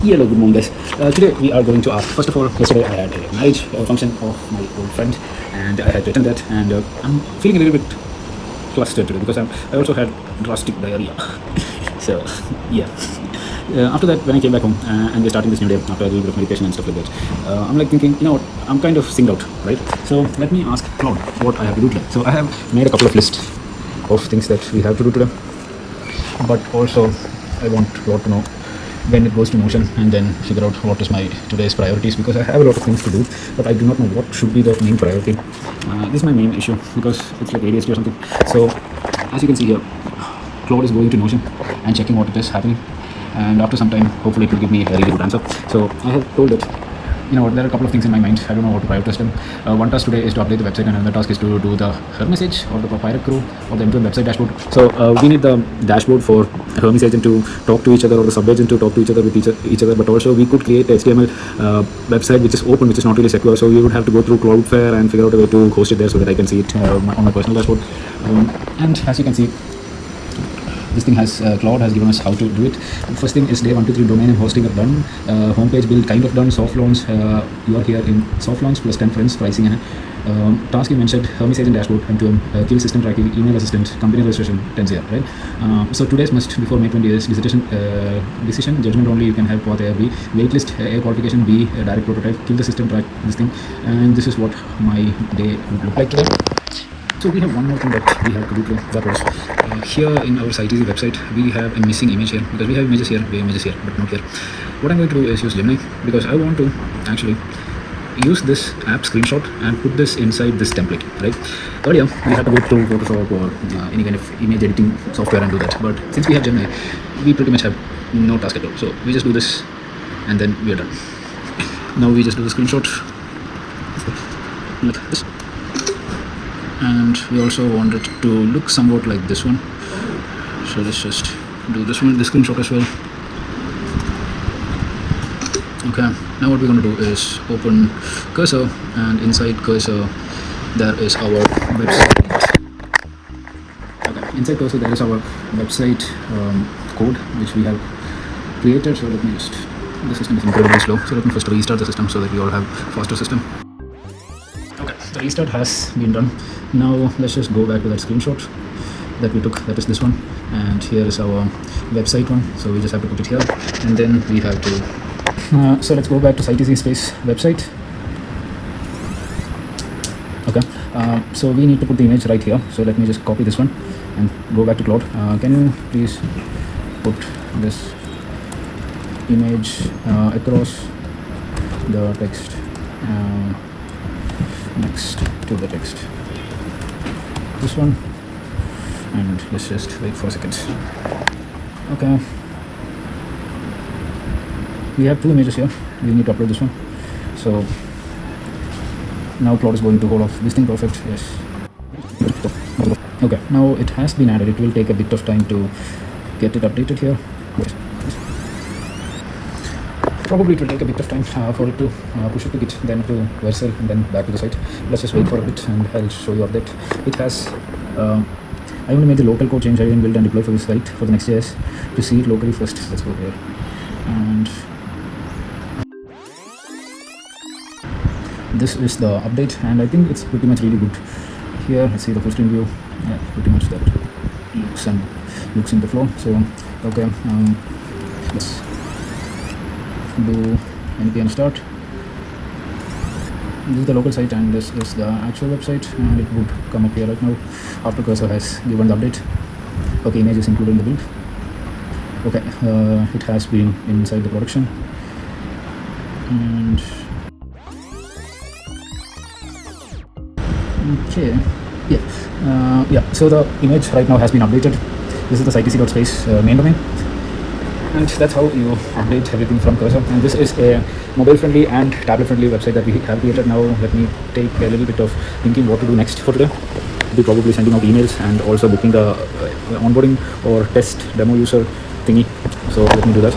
Hello, good morning, guys. Today we are going to ask. First of all, yesterday I had a marriage function of my old friend, and I had written that, and I'm feeling a little bit flustered today because I also had drastic diarrhea. So, yeah. After that, when I came back home and we're starting this new day after a little bit of meditation and stuff like that, I'm like thinking, I'm kind of synced out, right? So let me ask Claude what I have to do today. So I have made a couple of lists of things that we have to do today, but also I want Claude to know when it goes to Notion and then figure out what is my today's priorities, because I have a lot of things to do, but I do not know what should be the main priority. This is my main issue because it's like ADHD or something. So as you can see here, Claude is going to Notion and checking what it is happening, and after some time hopefully it will give me a really good answer. So I have told it, there are a couple of things in my mind. I don't know how to prioritize them. One task today is to update the website, and another task is to do the Her message or the Pirate Crew or the M2M website dashboard. So we need the dashboard for Hermes agent to talk to each other, or the sub agent to talk to each other with each other. But also we could create HTML website which is open, which is not really secure. So we would have to go through Cloudflare and figure out a way to host it there so that I can see it on my personal dashboard. And as you can see, this thing has Claude has given us how to do it. First thing is day 1 to 3 domain and hosting are done. Homepage build kind of done. Soft launch, you are here in soft launch plus 10 friends pricing and task you mentioned, Hermes agent dashboard, M2M, kill system tracking, email assistant, company registration, 10 here, right? So today's must before May 20 is decision judgment only. You can have what A, B, waitlist, A qualification, B, direct prototype, kill the system track, this thing, and this is what my day would look like today. So we have one more thing that we have to do today. That was here in our site easy website, we have a missing image here, because we have images here, but not here. What I'm going to do is use Gemini, because I want to actually use this app screenshot and put this inside this template, right? Earlier we had to go through Photoshop or any kind of image editing software and do that, but since we have Gemini, we pretty much have no task at all. So we just do this and then we are done. Now we just do the screenshot like this, and we also want it to look somewhat like this one. So let's just do this one, the screenshot as well. Okay, now what we're going to do is open cursor, and inside cursor there is our website. Okay, inside cursor there is our website code which we have created. So let me just, the system is incredibly slow, so let me first restart the system so that we all have faster system. Okay, the restart has been done. Now let's just go back to that screenshot that we took, that is this one, and here is our website one, so we just have to put it here, and then we have to so let's go back to site easy space website. Okay, so we need to put the image right here, so let me just copy this one and go back to Claude. Can you please put this image across the text, next to the text, this one, and let's just wait for a second. Okay, we have two images here, we need to upload this one. So now Claude is going to hold off this thing. Perfect, yes. Okay, now it has been added. It will take a bit of time to get it updated here. Yes. Probably it will take a bit of time for it to push it to Git, then to Vercel, and then back to the site. Let's just wait for a bit and I'll show you update. It has I only made the local code change. I didn't build and deploy for this site for the Next.js to see it locally first. Let's go here, and this is the update, and I think it's pretty much really good. Here let's see the full screen view. Yeah, pretty much that looks in the flow. So okay, let's do npm start. This is the local site and this is the actual website, and it would come up here right now after cursor has given the update. Okay, image is included in the build. Okay, it has been inside the production, and okay, yeah, so the image right now has been updated. This is the sitec.space main domain, and that's how you update everything from cursor. And this is a mobile friendly and tablet friendly website that we have created. Now let me take a little bit of thinking what to do next for today. We'll be probably sending out emails and also booking the onboarding or test demo user thingy. So let me do that.